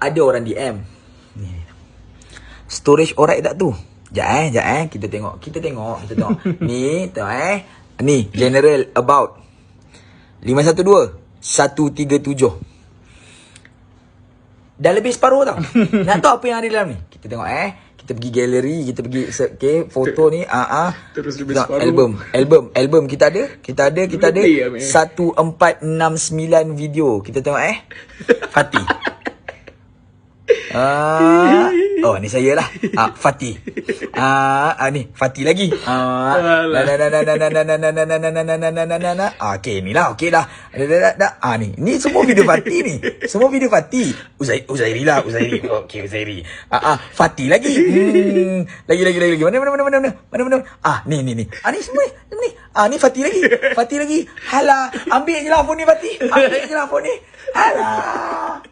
ada orang DM. Ni. Storage alright tak tu? Sekejap kita tengok. Ni, tengok Ni, general about 512-137. Dah lebih separuh tau. Nak tahu apa yang ada dalam ni? Kita tengok kita pergi galeri, kita pergi foto ni, terus lebih separuh. Album kita ada 1469 video. Kita tengok Fatih. Oh, ni saya lah. Fatih. Ni Fatih lagi. Okey, ni lah. Okey dah. Ni semua video Fatih ni. Semua video Fatih. Uzairi lah. Okey, Uzairi. Fatih lagi. Lagi. Mana? Ni. Ni semua ni. Ni Fatih lagi. Halah, ambil je lah phone ni Fatih. Halah.